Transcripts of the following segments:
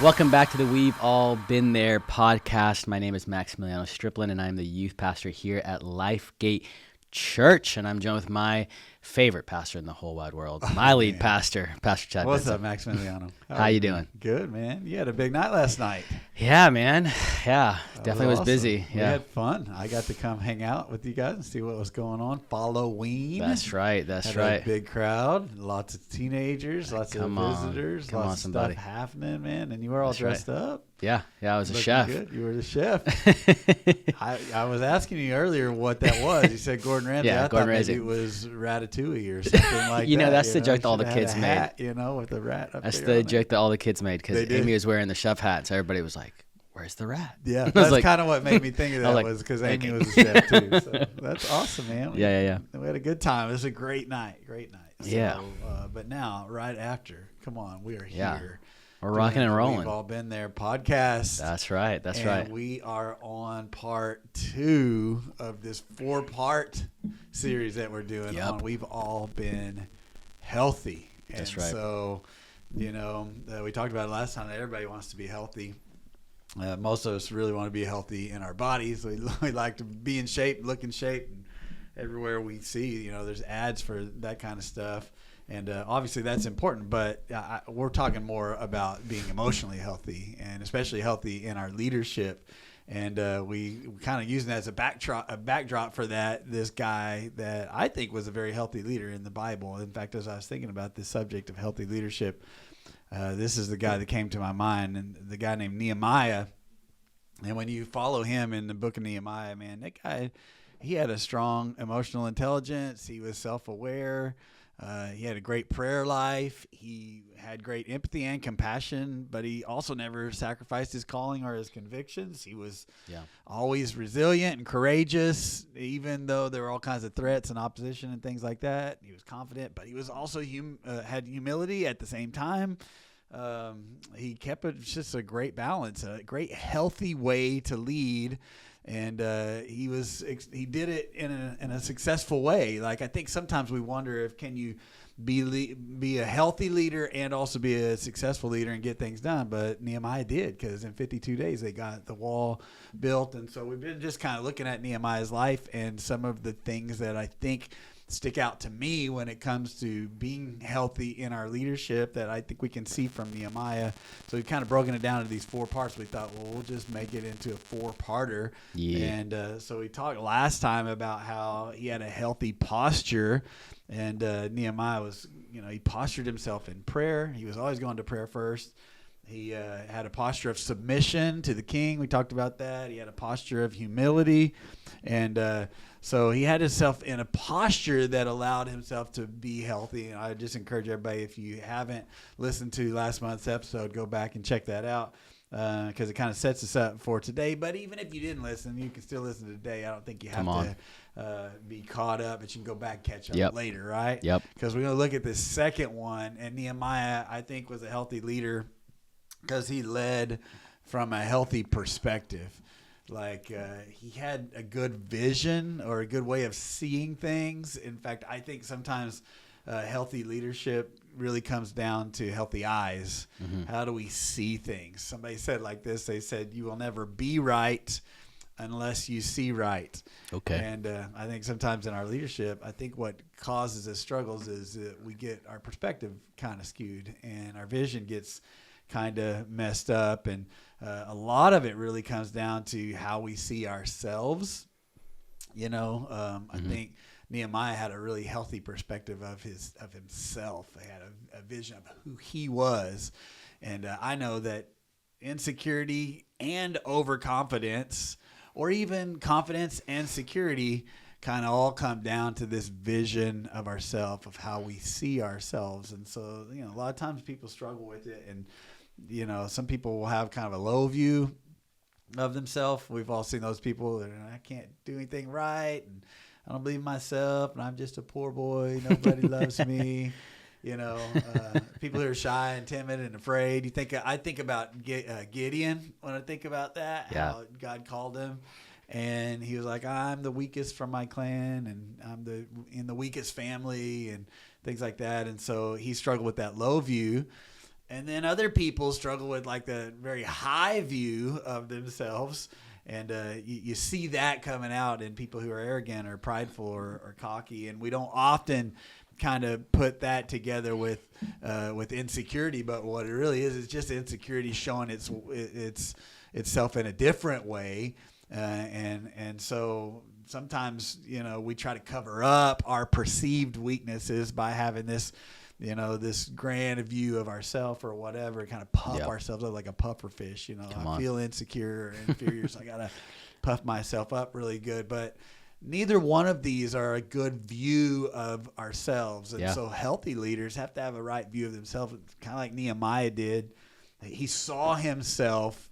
Welcome back to the We've All Been There podcast. My name is Maximiliano Striplin, and I'm the youth pastor here at Lifegate Church. And I'm joined with my favorite pastor in the whole wide world, my lead pastor, Pastor Chad What's Benson. up, Maximiliano? How you doing? Good, man. You had a big night last night. Yeah, man. Yeah, definitely was awesome. busy. We Yeah, had fun. I got to come hang out with you guys and see what was going on. Halloween. that's right. That's Had right. a big crowd, lots of teenagers, lots Come of on. visitors, Come on, lots of somebody. stuff happening, man. And you were all That's dressed up. Yeah, I was a Looking chef. Good. You were the chef. I was asking you earlier what that was. You said Gordon Ramsay. Yeah, I Gordon thought Ramsay. maybe it was Ratatouille or something like that. You know, that's the joke that all the Should've had kids a made. hat, you know, with the rat up That's there the on it. joke that all the kids made because They did. Amy was wearing the chef hat, so everybody was like, "Where's the rat?" Yeah, I was that's like- kind of what made me think of I was that like, was because okay. Amy was a chef too. So that's awesome, man. Yeah. We had a good time. It was a great night. So, Yeah. But now, right after, come on, we are Yeah. here. We're rocking and We've rolling. all been there. Podcast. That's right. That's and right. We are on part 2 of this 4-part series that we're doing. Yep. On We've all been healthy. That's and right. So, we talked about it last time that everybody wants to be healthy. Most of us really want to be healthy in our bodies. We like to be in shape, look in shape, and everywhere we see, there's ads for that kind of stuff. And obviously that's important, but we're talking more about being emotionally healthy and especially healthy in our leadership. And we kind of using that as a backdrop for that. This guy that I think was a very healthy leader in the Bible. In fact, as I was thinking about this subject of healthy leadership, this is the guy that came to my mind, and the guy named Nehemiah. And when you follow him in the book of Nehemiah, man, that guy, he had a strong emotional intelligence. He was self-aware. He had a great prayer life. He had great empathy and compassion, but he also never sacrificed his calling or his convictions. He was always resilient and courageous, even though there were all kinds of threats and opposition and things like that. He was confident, but he was also had humility at the same time. He kept just a great balance, a great healthy way to lead. And he did it in a successful way. Like, I think sometimes we wonder if can you be a healthy leader and also be a successful leader and get things done. But Nehemiah did, because in 52 days they got the wall built. And so we've been just kind of looking at Nehemiah's life and some of the things that I think stick out to me when it comes to being healthy in our leadership that I think we can see from Nehemiah. So we've kind of broken it down into these 4 parts. We thought, well, we'll just make it into a 4-parter. Yeah. And so we talked last time about how he had a healthy posture. And Nehemiah was, he postured himself in prayer. He was always going to prayer first. He had a posture of submission to the king. We talked about that. He had a posture of humility. And so he had himself in a posture that allowed himself to be healthy. And I just encourage everybody, if you haven't listened to last month's episode, go back and check that out, because it kind of sets us up for today. But even if you didn't listen, you can still listen today. I don't think you have to be caught up, but you can go back and catch up later, right? Yep. Because we're going to look at the second one. And Nehemiah, I think, was a healthy leader because he led from a healthy perspective. Like, he had a good vision or a good way of seeing things. In fact, I think sometimes healthy leadership really comes down to healthy eyes. Mm-hmm. How do we see things? Somebody said like this. They said, you will never be right unless you see right. Okay. And I think sometimes in our leadership, I think what causes us struggles is that we get our perspective kind of skewed and our vision gets kind of messed up. And a lot of it really comes down to how we see ourselves. I think Nehemiah had a really healthy perspective of himself. He had a vision of who he was. And I know that insecurity and overconfidence, or even confidence and security, kind of all come down to this vision of ourselves, of how we see ourselves. And so, a lot of times people struggle with it. And, some people will have kind of a low view of themselves. We've all seen those people that I can't do anything right, and I don't believe in myself, and I'm just a poor boy. Nobody loves me. People who are shy and timid and afraid. I think about Gideon when I think about that, how God called him. And he was like, I'm the weakest from my clan, and I'm in the weakest family and things like that. And so he struggled with that low view. And then other people struggle with like the very high view of themselves. And you see that coming out in people who are arrogant or prideful or cocky. And we don't often kind of put that together with insecurity. But what it really is just insecurity showing itself in a different way. And so sometimes, we try to cover up our perceived weaknesses by having this grand view of ourselves or whatever, kind of puff ourselves up like a puffer fish. I feel insecure or inferior, so I got to puff myself up really good. But neither one of these are a good view of ourselves. And so healthy leaders have to have a right view of themselves, kind of like Nehemiah did. He saw himself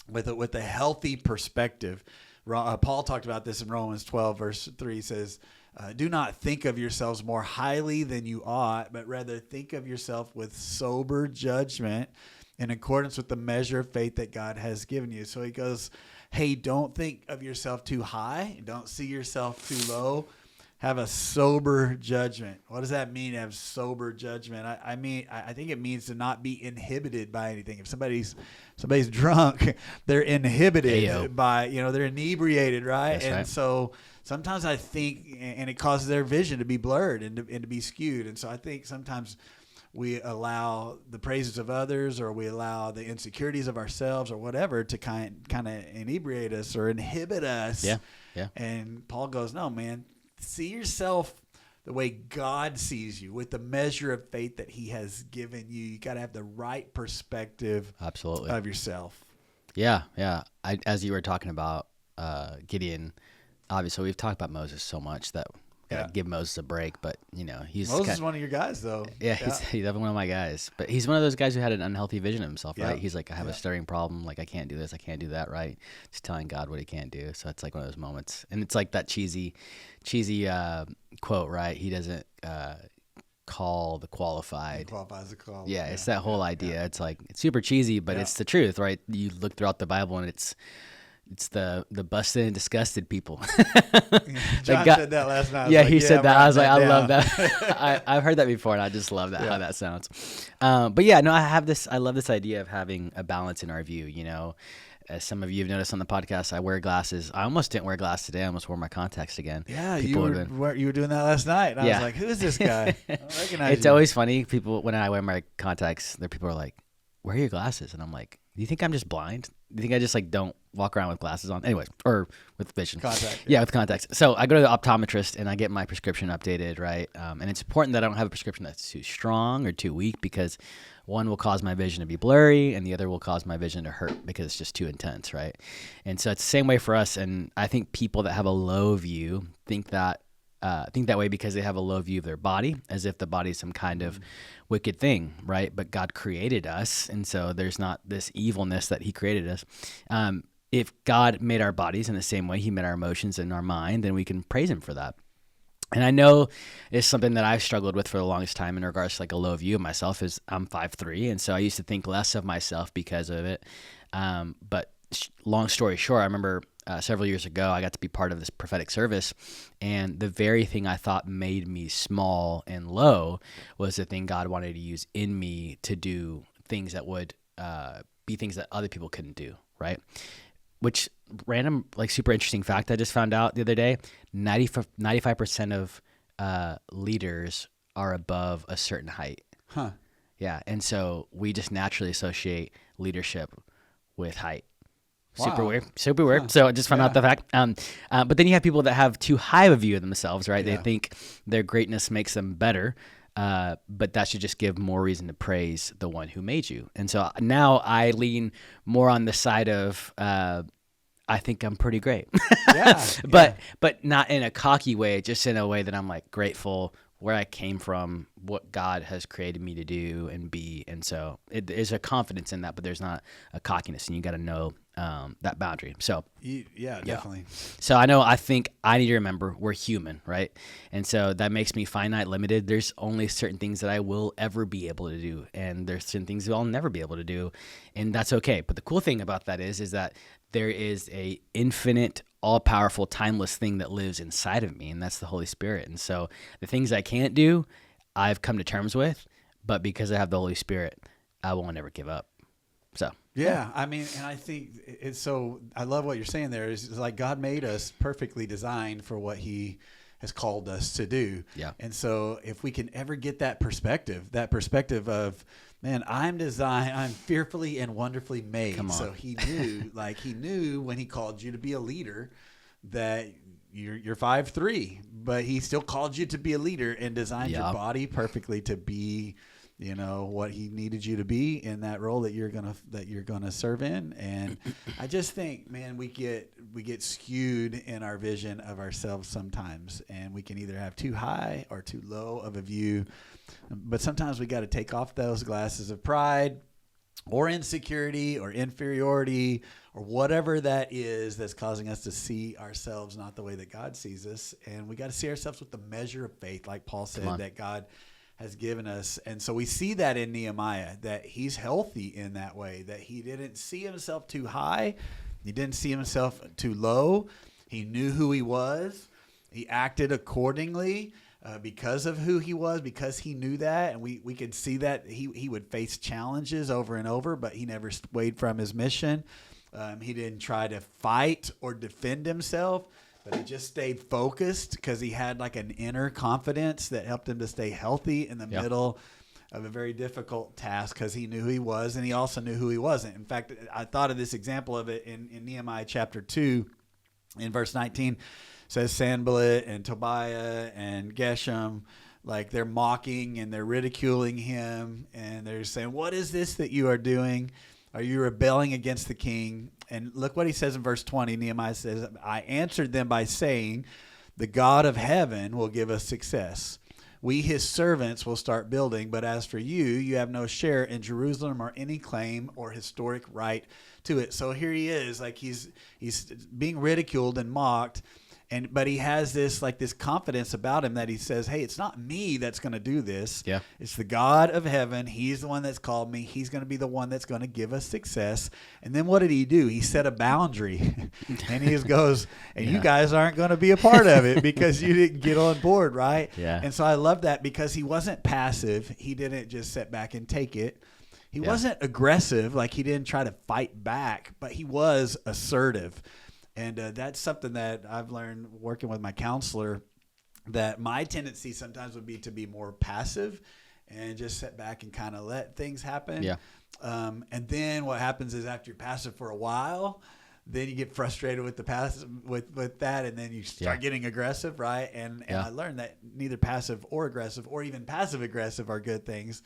with a healthy perspective. Paul talked about this in Romans 12, verse 3. He says, do not think of yourselves more highly than you ought, but rather think of yourself with sober judgment in accordance with the measure of faith that God has given you. So he goes, hey, don't think of yourself too high. Don't see yourself too low. Have a sober judgment. What does that mean, have sober judgment? I think it means to not be inhibited by anything. If somebody's drunk, they're inhibited by, they're inebriated, right? That's right. So sometimes I think, and it causes their vision to be blurred and to be skewed. And so I think sometimes we allow the praises of others, or we allow the insecurities of ourselves or whatever to kind of inebriate us or inhibit us. Yeah. And Paul goes, no, man, see yourself the way God sees you, with the measure of faith that he has given you. You got to have the right perspective of yourself. Yeah. As you were talking about Gideon, obviously we've talked about Moses so much that give Moses a break, but he's Moses is one of your guys, though. Yeah, he's definitely one of my guys. But he's one of those guys who had an unhealthy vision of himself, right? He's like, I have a stuttering problem. Like, I can't do this, I can't do that, right? Just telling God what he can't do. So it's like one of those moments, and it's like that cheesy quote, right? He doesn't call the qualified. He qualifies the call. Yeah, it's that whole idea. It's like, it's super cheesy, but it's the truth, right? You look throughout the Bible, and it's the busted and disgusted people. John said that last night. He said that. I was like, I love that. I've heard that before, and I just love that, how that sounds. But I love this idea of having a balance in our view. As some of you have noticed on the podcast, I wear glasses. I almost didn't wear glasses today. I almost wore my contacts again. Yeah, you were doing that last night. And I was like, who is this guy? I don't recognize It's always funny. People, when I wear my contacts, people are like, where are your glasses? And I'm like, do you think I'm just blind? Do you think I just don't walk around with glasses on? Anyways, or with vision. Contact. Yeah, with contacts. So I go to the optometrist and I get my prescription updated, right? And it's important that I don't have a prescription that's too strong or too weak, because one will cause my vision to be blurry and the other will cause my vision to hurt because it's just too intense, right? And so it's the same way for us. And I think people that have a low view think that way because they have a low view of their body, as if the body is some kind of wicked thing, right? But God created us, and so there's not this evilness that he created us. If God made our bodies in the same way he made our emotions and our mind, then we can praise him for that. And I know it's something that I've struggled with for the longest time in regards to like a low view of myself. Is I'm 5'3", and so I used to think less of myself because of it. But long story short, I remember several years ago, I got to be part of this prophetic service, and the very thing I thought made me small and low was the thing God wanted to use in me to do things that would be things that other people couldn't do, right? Which random, super interesting fact I just found out the other day, 95% of leaders are above a certain height. Huh. Yeah, and so we just naturally associate leadership with height. Wow. Super weird. Huh. So I just found out the fact. But then you have people that have too high a view of themselves, right? Yeah. They think their greatness makes them better, but that should just give more reason to praise the one who made you. And so now I lean more on the side of I think I'm pretty great. But not in a cocky way, just in a way that I'm grateful where I came from, what God has created me to do and be. And so there's a confidence in that, but there's not a cockiness, and you got to know that boundary. So definitely. So I think I need to remember we're human, right? And so that makes me finite, limited. There's only certain things that I will ever be able to do, and there's certain things that I'll never be able to do, and that's okay. But the cool thing about that is that there is a infinite, all-powerful, timeless thing that lives inside of me, and that's the Holy Spirit. And so the things I can't do, I've come to terms with, but because I have the Holy Spirit, I won't ever give up. So Yeah, I mean, and I think it's so. I love what you're saying there. Is like God made us perfectly designed for what He has called us to do. Yeah. And so, if we can ever get that perspective of, man, I'm fearfully and wonderfully made. Come on. So He knew, He knew when He called you to be a leader that you're 5'3", but He still called you to be a leader and designed your body perfectly to be, what He needed you to be in that role that you're gonna serve in. And I just think, man, we get skewed in our vision of ourselves sometimes, and we can either have too high or too low of a view. But sometimes we got to take off those glasses of pride or insecurity or inferiority or whatever that is that's causing us to see ourselves not the way that God sees us. And we got to see ourselves with the measure of faith, like Paul said, that God has given us. And so we see that in Nehemiah, that he's healthy in that way, that he didn't see himself too high. He didn't see himself too low. He knew who he was. He acted accordingly because of who he was, because he knew that. And we could see that he would face challenges over and over, but he never swayed from his mission. He didn't try to fight or defend himself, but he just stayed focused because he had like an inner confidence that helped him to stay healthy in the middle of a very difficult task, because he knew who he was and he also knew who he wasn't. In fact, I thought of this example of it in Nehemiah chapter 2 in verse 19. It says Sanballat and Tobiah and Geshem, like they're mocking and they're ridiculing him, and they're saying, "What is this that you are doing? Are you rebelling against the king?" And look what he says in verse 20. Nehemiah says, "I answered them by saying, the God of heaven will give us success. We, his servants, will start building. But as for you, you have no share in Jerusalem or any claim or historic right to it." So here he is, like he's being ridiculed and mocked. But he has this confidence about him that he says, "Hey, it's not me that's going to do this. Yeah. It's the God of heaven. He's the one that's called me. He's going to be the one that's going to give us success." And then what did he do? He set a boundary, and he just goes, "And you guys aren't going to be a part of it because you didn't get on board, right?" Yeah. And so I love that, because he wasn't passive. He didn't just sit back and take it. He wasn't aggressive, like he didn't try to fight back, but he was assertive. And that's something that I've learned working with my counselor, that my tendency sometimes would be to be more passive and just sit back and kind of let things happen. Yeah. And then what happens is, after you're passive for a while, then you get frustrated with the passive with that, and then you start getting aggressive, right? And I learned that neither passive or aggressive, or even passive aggressive, are good things.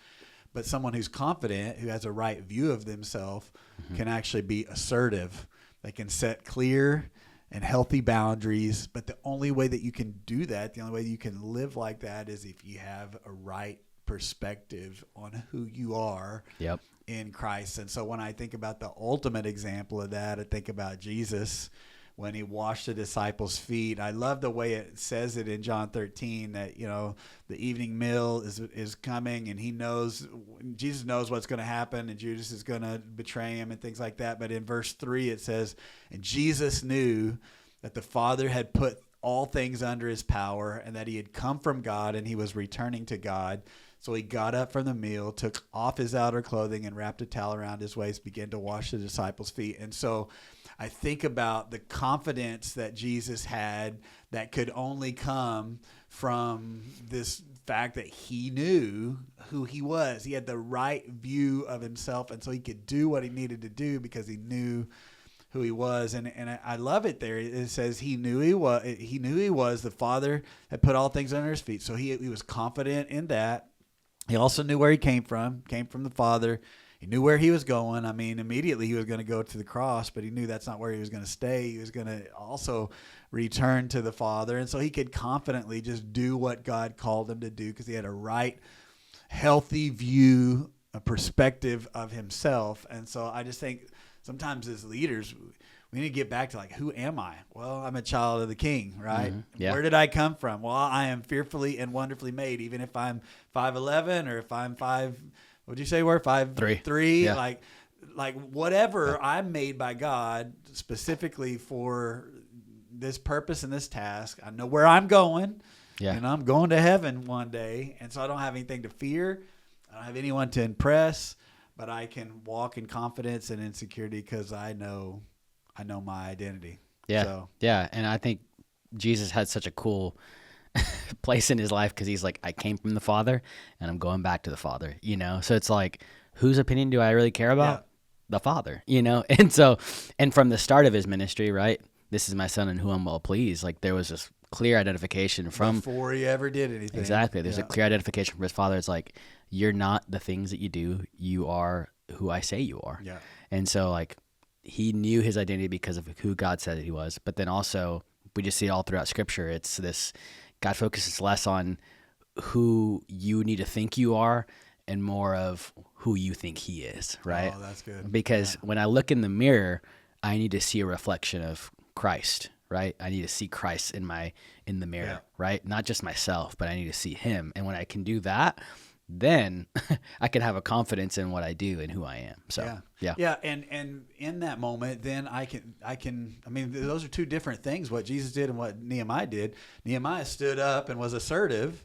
But someone who's confident, who has a right view of themselves, can actually be assertive. They can set clear and healthy boundaries. But the only way that you can do that, the only way you can live like that, is if you have a right perspective on who you are in Christ. And so when I think about the ultimate example of that, I think about Jesus when he washed the disciples' feet. I love the way it says it in John 13, that, the evening meal is coming, and Jesus knows what's going to happen, and Judas is going to betray him and things like that. But in verse 3 it says, "And Jesus knew that the Father had put all things under his power, and that he had come from God and he was returning to God. So he got up from the meal, took off his outer clothing, and wrapped a towel around his waist, began to wash the disciples' feet." And so I think about the confidence that Jesus had that could only come from this fact that he knew who he was. He had the right view of himself, and so he could do what he needed to do because he knew who he was. And I love it there. It says he knew he was. The Father had put all things under his feet. So he was confident in that. He also knew where he came from the Father. He knew where he was going. I mean, immediately he was going to go to the cross, but he knew that's not where he was going to stay. He was going to also return to the Father. And so he could confidently just do what God called him to do, because he had a right, healthy view, a perspective of himself. And so I just think sometimes as leaders, we need to get back to who am I? Well, I'm a child of the King, right? Mm-hmm. Yeah. Where did I come from? Well, I am fearfully and wonderfully made, even if I'm 5'11", or if I'm 5... What'd you say we're 5'3"? Yeah. Like whatever, I'm made by God specifically for this purpose and this task. I know where I'm going, and I'm going to heaven one day. And so I don't have anything to fear. I don't have anyone to impress, but I can walk in confidence and insecurity because I know my identity. Yeah. So, Yeah. And I think Jesus had such a cool place in his life because he's like, I came from the Father and I'm going back to the Father, you know? So it's like, whose opinion do I really care about? yeah. The Father, you know? And so, and from the start of his ministry, right? This is my son in whom I'm well pleased. Like there was this clear identification from Before he ever did anything. exactly. There's a clear identification from his father. It's like, you're not the things that you do. You are who I say you are. Yeah. And so like he knew his identity because of who God said that he was. But then also we just see it all throughout scripture. It's this, God focuses less on who you need to think you are and more of who you think he is, right? Oh, that's good. Because when I look in the mirror, I need to see a reflection of Christ, right? I need to see Christ in the mirror, Yeah. right? Not just myself, but I need to see him. And when I can do that, then I can have a confidence in what I do and who I am. So, yeah. And in that moment, then I mean, those are two different things, what Jesus did and what Nehemiah did. Nehemiah stood up and was assertive.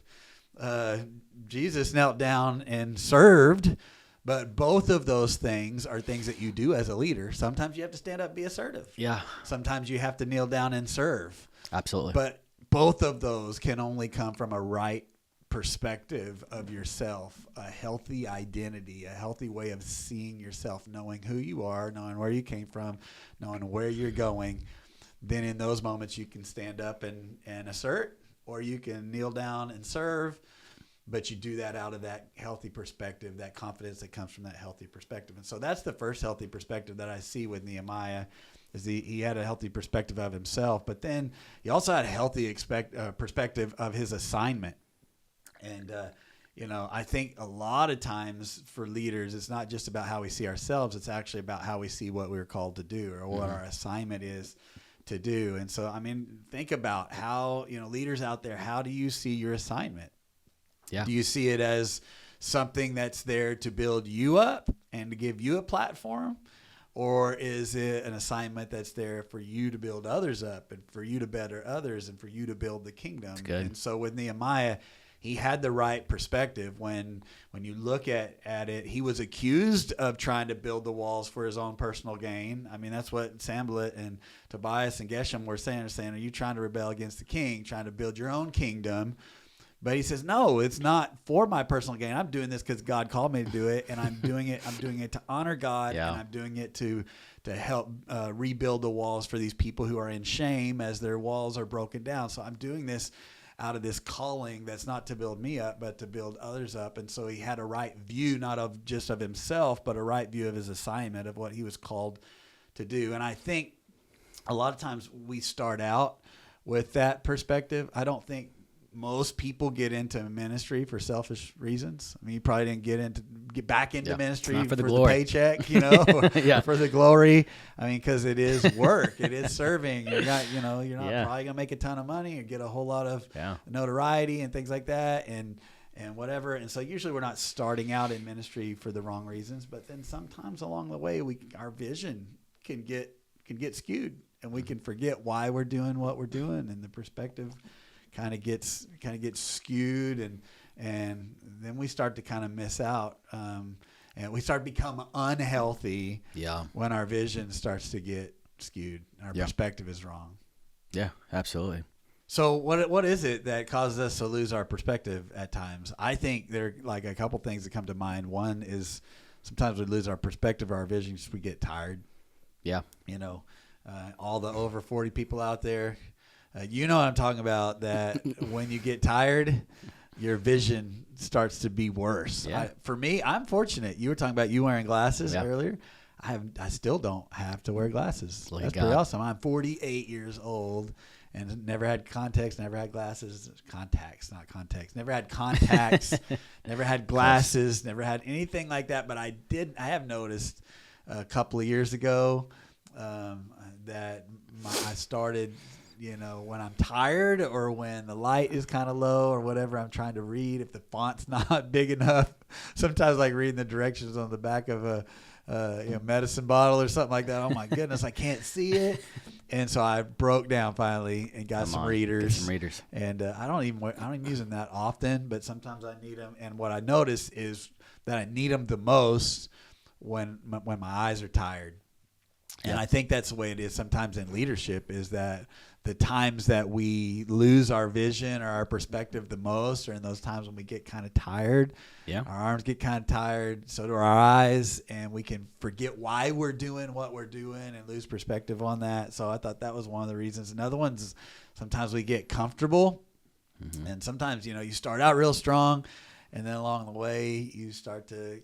Jesus knelt down and served, but both of those things are things that you do as a leader. Sometimes you have to stand up and be assertive. Yeah. Sometimes you have to kneel down and serve. Absolutely. But both of those can only come from a right perspective of yourself, a healthy identity, a healthy way of seeing yourself, knowing who you are, knowing where you came from, knowing where you're going. Then in those moments you can stand up and assert, or you can kneel down and serve, but you do that out of that healthy perspective, that confidence that comes from that healthy perspective. And so that's the first healthy perspective that I see with Nehemiah, is he had a healthy perspective of himself, but then he also had a healthy perspective of his assignment. And, I think a lot of times for leaders, it's not just about how we see ourselves. It's actually about how we see what we're called to do or what our assignment is to do. And so, I mean, think about how, leaders out there, how do you see your assignment? Yeah. Do you see it as something that's there to build you up and to give you a platform? Or is it an assignment that's there for you to build others up and for you to better others and for you to build the kingdom? That's good. And so with Nehemiah, he had the right perspective. When you look at it, he was accused of trying to build the walls for his own personal gain. I mean, that's what Sanballat and Tobias and Geshem were saying, are you trying to rebel against the king, trying to build your own kingdom? But he says, no, it's not for my personal gain. I'm doing this because God called me to do it, and I'm doing it to honor God, and I'm doing it to help rebuild the walls for these people who are in shame as their walls are broken down. So I'm doing this out of this calling that's not to build me up, but to build others up. And so he had a right view, not of just of himself, but a right view of his assignment, of what he was called to do. And I think a lot of times we start out with that perspective. I don't think most people get into ministry for selfish reasons. I mean, you probably didn't get back into ministry for the paycheck, or for the glory. I mean, because it is work, it is serving. You're not probably gonna make a ton of money or get a whole lot of notoriety and things like that, and whatever. And so usually we're not starting out in ministry for the wrong reasons, but then sometimes along the way our vision can get skewed, and we can forget why we're doing what we're doing, and the perspective kind of gets skewed, and then we start to kind of miss out, and we start to become unhealthy when our vision starts to get skewed and our perspective is wrong. Yeah, absolutely. So what is it that causes us to lose our perspective at times? I think there are like a couple things that come to mind. One is sometimes we lose our perspective or our vision because we get tired. Yeah. All the over 40 people out there, you know what I'm talking about, that when you get tired, your vision starts to be worse. Yeah. For me, I'm fortunate. You were talking about you wearing glasses earlier. I still don't have to wear glasses. That's pretty awesome. I'm 48 years old and never had contacts, never had glasses. Contacts, not contacts. Never had contacts, never had glasses, never had anything like that. But I have noticed a couple of years ago that I started, when I'm tired or when the light is kind of low or whatever I'm trying to read, if the font's not big enough, sometimes like reading the directions on the back of a medicine bottle or something like that. Oh my goodness, I can't see it. And so I broke down finally and got some readers. And I don't even use them that often, but sometimes I need them. And what I notice is that I need them the most when my eyes are tired. And I think that's the way it is sometimes in leadership, is that the times that we lose our vision or our perspective the most are in those times when we get kind of tired. Yeah. Our arms get kind of tired, so do our eyes, and we can forget why we're doing what we're doing and lose perspective on that. So I thought that was one of the reasons. Another one is sometimes we get comfortable, and sometimes, you start out real strong, and then along the way you start to,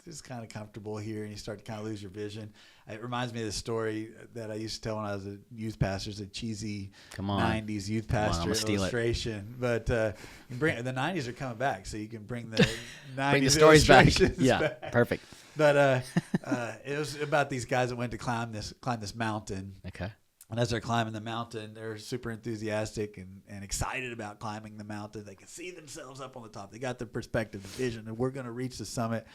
it's kind of comfortable here, and you start to kind of lose your vision. It reminds me of the story that I used to tell when I was a youth pastor. It's a cheesy 90s youth pastor illustration. But the 90s are coming back, so you can bring the 90s bring the stories back. Yeah, back. Perfect. But it was about these guys that went to climb this mountain. Okay. And as they're climbing the mountain, they're super enthusiastic and excited about climbing the mountain. They can see themselves up on the top. They got the perspective, the vision, and we're going to reach the summit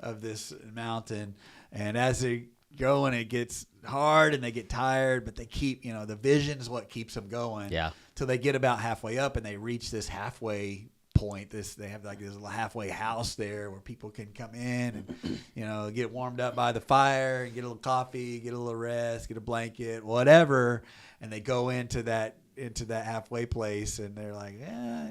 of this mountain. And as they go, and it gets hard and they get tired, but they keep, the vision is what keeps them going. Yeah. Till they get about halfway up and they reach this halfway point. They have like this little halfway house there where people can come in and, get warmed up by the fire and get a little coffee, get a little rest, get a blanket, whatever. And they go into that halfway place, and they're like,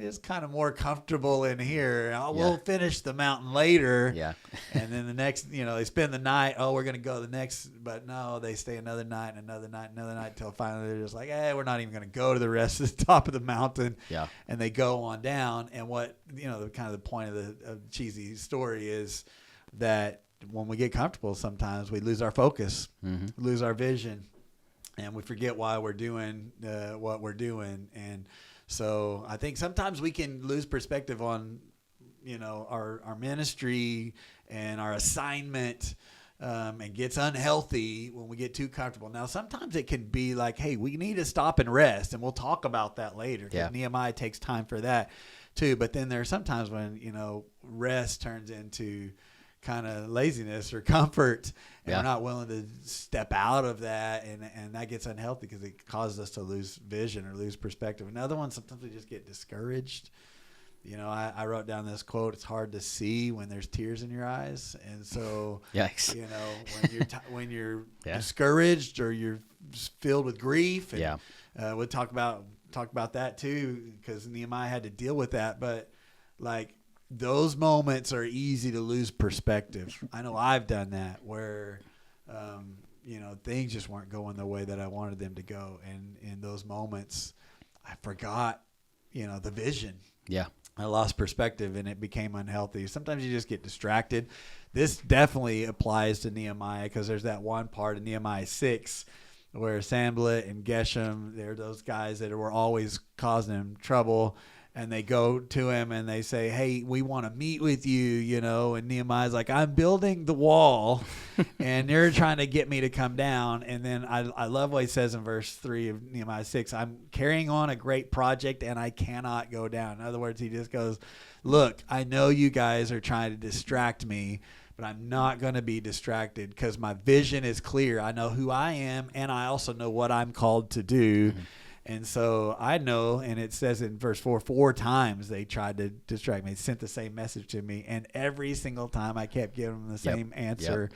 it's kind of more comfortable in here. We'll finish the mountain later. Yeah. And then the next, they spend the night. Oh, we're going to go the next, but no, they stay another night, until finally they're just like, we're not even going to go to the rest of the top of the mountain. Yeah. And they go on down. And what, the point of the cheesy story is that when we get comfortable, sometimes we lose our focus, lose our vision, and we forget why we're doing what we're doing. And so I think sometimes we can lose perspective on, our ministry and our assignment, and gets unhealthy when we get too comfortable. Now, sometimes it can be like, hey, we need to stop and rest, and we'll talk about that later. Yeah. Nehemiah takes time for that too. But then there are sometimes when, rest turns into kind of laziness or comfort, and we're not willing to step out of that, and that gets unhealthy because it causes us to lose vision or lose perspective. Another one, sometimes we just get discouraged. I wrote down this quote: "It's hard to see when there's tears in your eyes," and so yikes. When you're discouraged or you're filled with grief, and we'll talk about that too, because Nehemiah had to deal with that, but like, those moments are easy to lose perspective. I know I've done that where, things just weren't going the way that I wanted them to go. And in those moments, I forgot, the vision. Yeah. I lost perspective, and it became unhealthy. Sometimes you just get distracted. This definitely applies to Nehemiah, because there's that one part in Nehemiah 6 where Sanballat and Geshem, they're those guys that were always causing him trouble. And they go to him and they say, hey, we want to meet with you, and Nehemiah's like, I'm building the wall and they're trying to get me to come down. And then I love what he says in verse 3 of Nehemiah 6, I'm carrying on a great project and I cannot go down. In other words, he just goes, look, I know you guys are trying to distract me, but I'm not going to be distracted because my vision is clear. I know who I am, and I also know what I'm called to do. Mm-hmm. And so I know, and it says in verse 4 times they tried to distract me. They sent the same message to me, and every single time I kept giving them the same answer.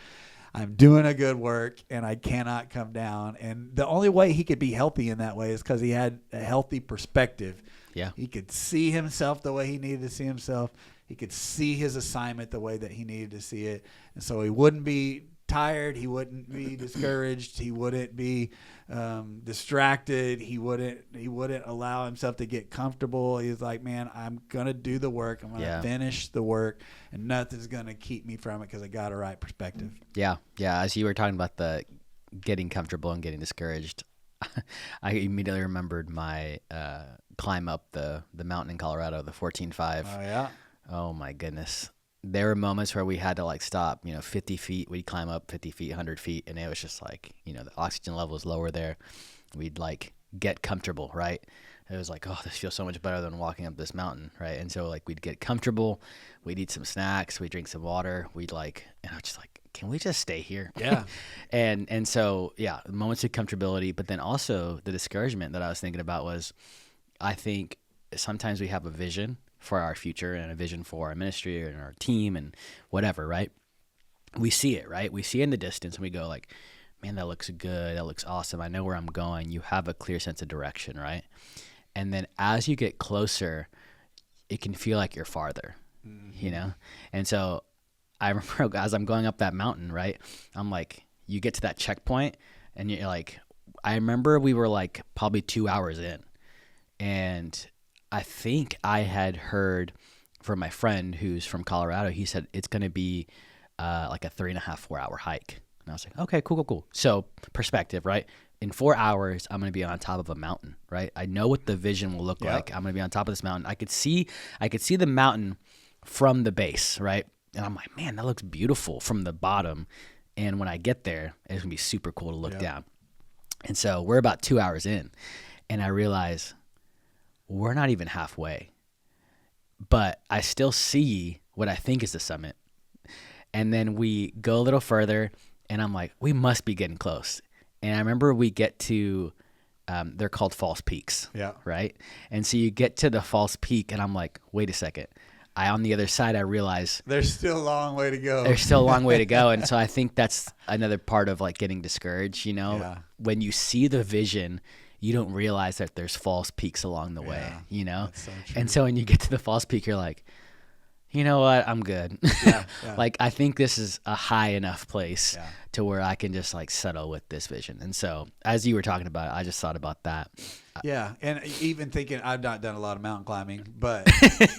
I'm doing a good work, and I cannot come down. And the only way he could be healthy in that way is because he had a healthy perspective. Yeah. He could see himself the way he needed to see himself. He could see his assignment the way that he needed to see it. And so he wouldn't be tired, he wouldn't be discouraged, he wouldn't be distracted, he wouldn't allow himself to get comfortable. He's like, man, I'm gonna do the work, I'm gonna finish the work, and nothing's gonna keep me from it because I got a right perspective. Yeah As you were talking about the getting comfortable and getting discouraged, I immediately remembered my climb up the mountain in Colorado, the 14.5. Oh yeah. Oh my goodness. There were moments where we had to stop, 50 feet, we'd climb up 50 feet, 100 feet. And it was just like, the oxygen level is lower there. We'd get comfortable, right? It was like, oh, this feels so much better than walking up this mountain. Right. And so we'd get comfortable, we'd eat some snacks, we'd drink some water. And I was just like, can we just stay here? Yeah. and so, moments of comfortability, but then also the discouragement that I was thinking about was, I think sometimes we have a vision for our future and a vision for our ministry and our team and whatever, right? we see it, right? We see it in the distance and we go like, man, that looks good. That looks awesome. I know where I'm going. You have a clear sense of direction, right? And then as you get closer, it can feel like you're farther, you know? And so I remember as I'm going up that mountain, right? I'm like, you get to that checkpoint and you're like, I remember we were like probably 2 hours in. And I think I had heard from my friend who's from Colorado, he said it's going to be like a 3.5, 4 hour hike. And I was like, okay, cool. So perspective, right? In 4 hours, I'm going to be on top of a mountain, right? I know what the vision will look like. I'm going to be on top of this mountain. I could see the mountain from the base, right? And I'm like, man, that looks beautiful from the bottom. And when I get there, it's going to be super cool to look down. And so we're about 2 hours in, and I realize we're not even halfway, but I still see what I think is the summit. And then we go a little further, and I'm like, we must be getting close. And I remember we get to, they're called false peaks, right? And so you get to the false peak, and I'm like, wait a second. On the other side, I realize there's still a long way to go. And so I think that's another part of like getting discouraged, you know? Yeah. When you see the vision, you don't realize that there's false peaks along the way, you know? That's so true. And so when you get to the false peak, you're like, you know what? I'm good. Like, I think this is a high enough place to where I can just like settle with this vision. And so as you were talking about it, I just thought about that. Yeah. And even thinking, I've not done a lot of mountain climbing, but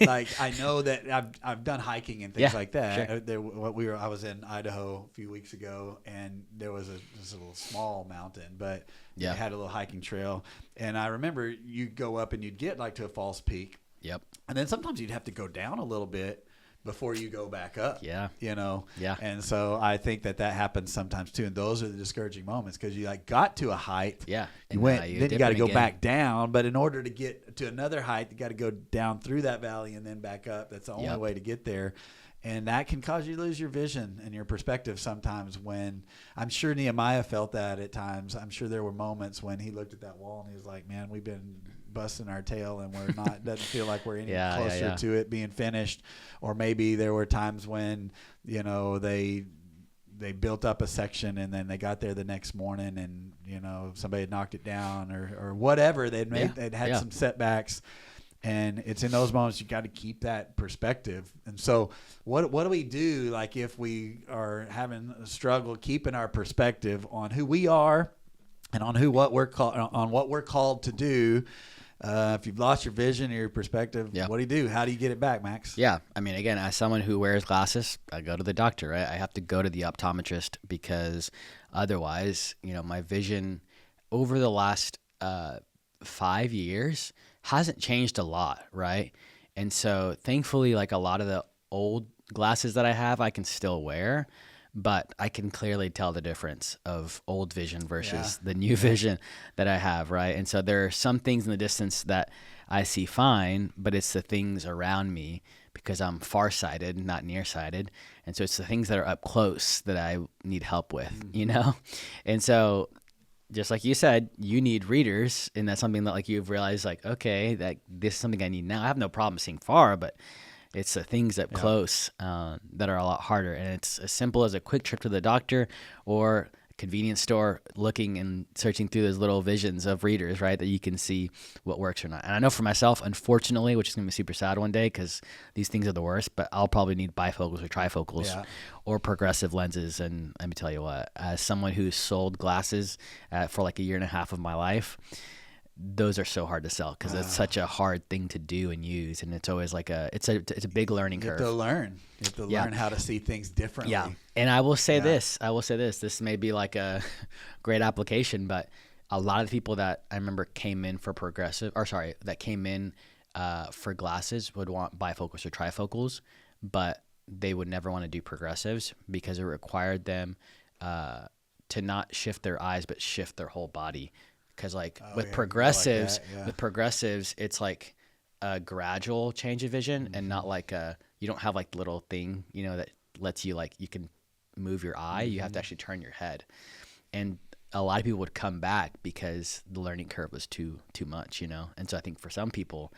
like, I know that I've done hiking and things like that. Sure. I was in Idaho a few weeks ago, and there was this little small mountain, but it had a little hiking trail. And I remember you'd go up and you'd get like to a false peak. Yep. And then sometimes you'd have to go down a little bit before you go back up. Yeah. You know? Yeah. And so I think that happens sometimes too. And those are the discouraging moments, because you like got to a height. Yeah. You went, then you got to go back down. But in order to get to another height, you got to go down through that valley and then back up. That's the only way to get there. And that can cause you to lose your vision and your perspective sometimes. When I'm sure Nehemiah felt that at times. I'm sure there were moments when he looked at that wall and he was like, man, we've been busting our tail and we're not, doesn't feel like we're any closer to it being finished. Or maybe there were times when, you know, they built up a section and then they got there the next morning and, you know, somebody had knocked it down or whatever. They'd had some setbacks. And it's in those moments you got to keep that perspective. And so what do we do, like, if we are having a struggle keeping our perspective on who we are and on what we're called to do? If you've lost your vision or your perspective, what do you do? How do you get it back, Max? Yeah. I mean, again, as someone who wears glasses, I go to the doctor, right? I have to go to the optometrist, because otherwise, you know, my vision over the last 5 years hasn't changed a lot, right? And so thankfully, like, a lot of the old glasses that I have, I can still wear, but I can clearly tell the difference of old vision versus the new vision that I have, right? And so there are some things in the distance that I see fine, but it's the things around me, because I'm farsighted, not nearsighted. And so it's the things that are up close that I need help with, you know? And so just like you said, you need readers, and that's something that, like, you've realized, like, okay, that this is something I need now. I have no problem seeing far, but it's the things up close that are a lot harder. And it's as simple as a quick trip to the doctor or a convenience store, looking and searching through those little visions of readers, right, that you can see what works or not. And I know for myself, unfortunately, which is going to be super sad one day because these things are the worst, but I'll probably need bifocals or trifocals or progressive lenses. And let me tell you what, as someone who's sold glasses for like 1.5 years of my life, those are so hard to sell because it's such a hard thing to do and use, and it's always like it's a big learning curve. You have to learn how to see things differently. Yeah, and I will say this. This may be like a great application, but a lot of the people that I remember came in for for glasses would want bifocals or trifocals, but they would never want to do progressives because it required them to not shift their eyes but shift their whole body. Because with progressives, it's like a gradual change of vision and not like you don't have like the little thing, you know, that lets you you can move your eye. You have to actually turn your head. And a lot of people would come back because the learning curve was too much, you know? And so I think for some people,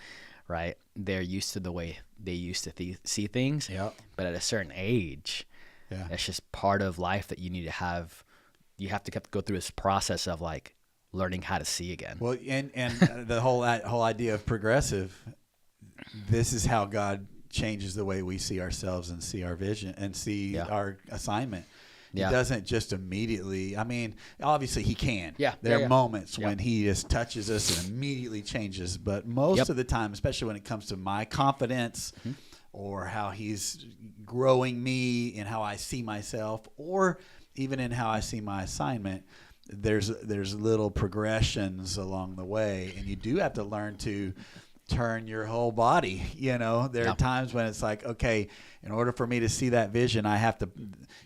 right, they're used to the way they used to see things. But at a certain age, Yeah. It's just part of life that you have to go through this process of like learning how to see again. Well, and the whole idea of progressive, this is how God changes the way we see ourselves and see our vision and see our assignment. Yeah. He doesn't just immediately. I mean, obviously he can. Yeah. There are moments when he just touches us and immediately changes. But most of the time, especially when it comes to my confidence or how he's growing me in how I see myself, or even in how I see my assignment, there's little progressions along the way, and you do have to learn to turn your whole body. You know, there are times when it's like, okay, in order for me to see that vision, I have to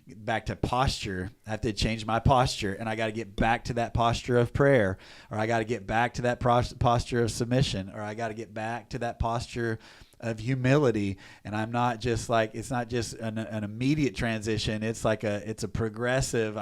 get back to posture. I have to change my posture, and I got to get back to that posture of prayer, or I got to get back to that posture of submission, or I got to get back to that posture of humility. And I'm not just like, it's not just an immediate transition. It's like it's a progressive.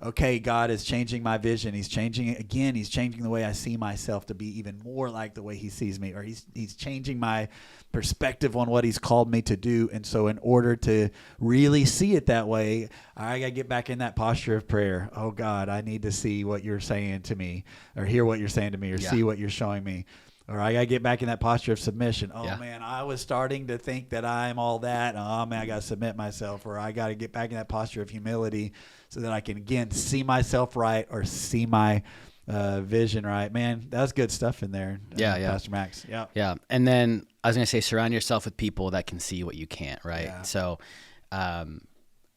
Okay, God is changing my vision. He's changing it again. He's changing the way I see myself to be even more like the way he sees me, or he's changing my perspective on what he's called me to do. And so in order to really see it that way, I got to get back in that posture of prayer. Oh God, I need to see what you're saying to me, or hear what you're saying to me, or see what you're showing me. Or I got to get back in that posture of submission. Oh, man, I was starting to think that I'm all that. Oh, man, I got to submit myself. Or I got to get back in that posture of humility so that I can, again, see myself right, or see my vision right. Man, that's good stuff in there, Pastor Max. Yeah. Yeah. And then I was going to say, surround yourself with people that can see what you can't, right? Yeah. So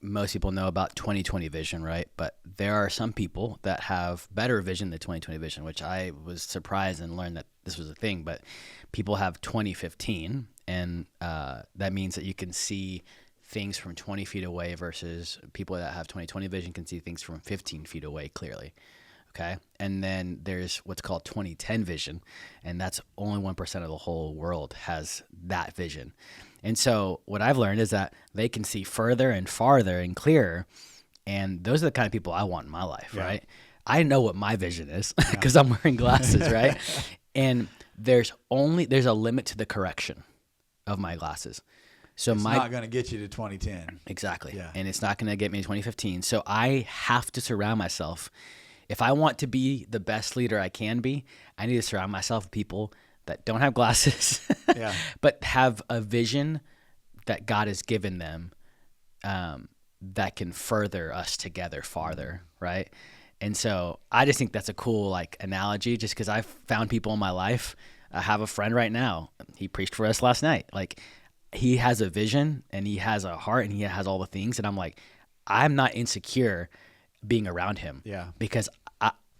most people know about 2020 vision, right? But there are some people that have better vision than 2020 vision, which I was surprised and learned that this was a thing. But people have 2015, and that means that you can see things from 20 feet away, versus people that have 2020 vision can see things from 15 feet away clearly. Okay. And then there's what's called 2010 vision, and that's only 1% of the whole world has that vision. And so what I've learned is that they can see further and farther and clearer. And those are the kind of people I want in my life, right? I know what my vision is because I'm wearing glasses, right? And there's a limit to the correction of my glasses. So it's not going to get you to 2010. Exactly. Yeah. And it's not going to get me to 2015. So I have to surround myself. If I want to be the best leader I can be, I need to surround myself with people that don't have glasses, but have a vision that God has given them that can further us together farther, right? And so I just think that's a cool like analogy, just because I've found people in my life. I have a friend right now. He preached for us last night. Like, he has a vision and he has a heart and he has all the things. And I'm like, I'm not insecure being around him because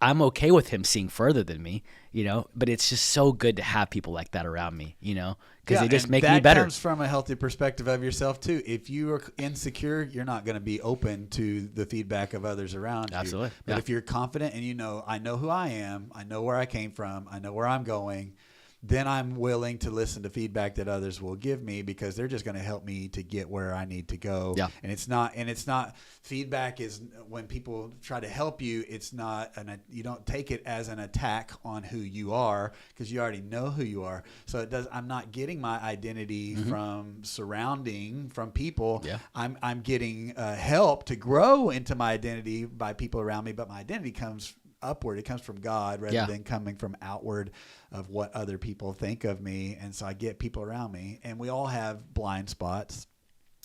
I'm okay with him seeing further than me, you know, but it's just so good to have people like that around me, you know, because they just make me better. That comes from a healthy perspective of yourself too. If you are insecure, you're not going to be open to the feedback of others around you. Absolutely. But if you're confident and you know, I know who I am, I know where I came from, I know where I'm going, then I'm willing to listen to feedback that others will give me, because they're just going to help me to get where I need to go. Yeah. And it's not feedback is when people try to help you, it's not you don't take it as an attack on who you are, because you already know who you are. So I'm not getting my identity from people. Yeah. I'm getting help to grow into my identity by people around me, but my identity comes upward. It comes from God rather than coming from outward of what other people think of me. And so I get people around me, and we all have blind spots.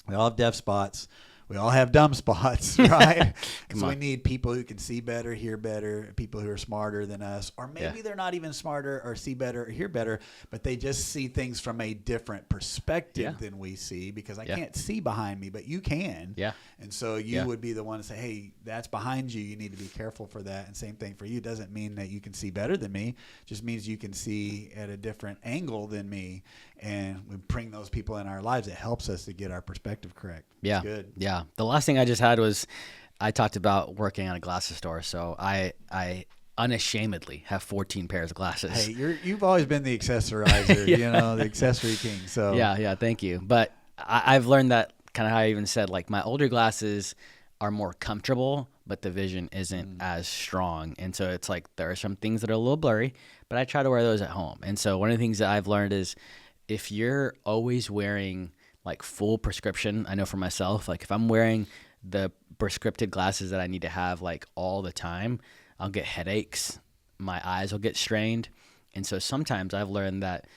We all have deaf spots. We all have dumb spots, right? So we need people who can see better, hear better, people who are smarter than us, or maybe they're not even smarter or see better or hear better, but they just see things from a different perspective than we see, because I can't see behind me, but you can. Yeah. And so you would be the one to say, hey, that's behind you. You need to be careful for that. And same thing for you. It doesn't mean that you can see better than me. It just means you can see at a different angle than me. And we bring those people in our lives. It helps us to get our perspective correct. Yeah. It's good. Yeah. The last thing I just had was, I talked about working on a glasses store. So I unashamedly have 14 pairs of glasses. Hey, you've always been the accessorizer, you know, the accessory king. So yeah. Thank you. But I've learned that, kind of how I even said, like, my older glasses are more comfortable, but the vision isn't as strong. And so it's like, there are some things that are a little blurry, but I try to wear those at home. And so one of the things that I've learned is, if you're always wearing like full prescription, I know for myself, like if I'm wearing the prescriptive glasses that I need to have like all the time, I'll get headaches. My eyes will get strained. And so sometimes I've learned that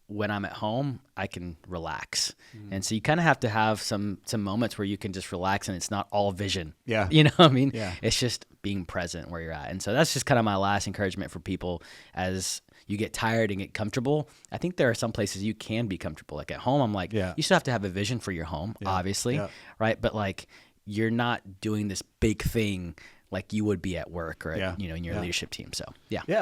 when I'm at home, I can relax. And so you kind of have to have some moments where you can just relax and it's not all vision. Yeah. You know what I mean? Yeah. It's just being present where you're at. And so that's just kind of my last encouragement for people as you get tired and get comfortable. I think there are some places you can be comfortable. Like at home, I'm like, you still have to have a vision for your home, obviously, right? But like you're not doing this big thing like you would be at work or at, in your leadership team. So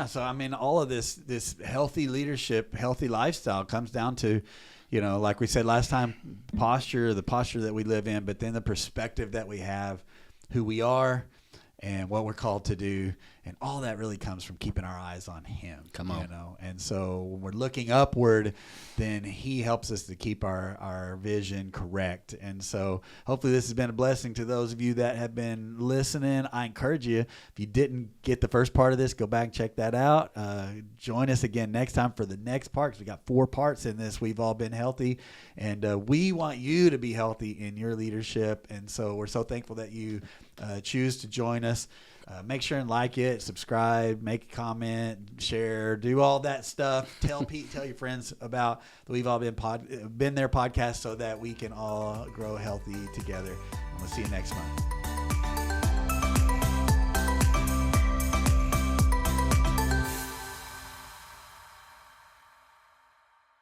So I mean, all of this healthy leadership, healthy lifestyle comes down to, like we said last time, the posture that we live in, but then the perspective that we have, who we are and what we're called to do. And all that really comes from keeping our eyes on him. Come on. And so when we're looking upward, then he helps us to keep our vision correct. And so hopefully this has been a blessing to those of you that have been listening. I encourage you, if you didn't get the first part of this, go back and check that out. Join us again next time for the next part, because we got 4 parts in this. We've all been healthy, and we want you to be healthy in your leadership. And so we're so thankful that you choose to join us. Make sure and like it, subscribe, make a comment, share, do all that stuff. Tell your friends about the We've All Been There podcast so that we can all grow healthy together. And we'll see you next month.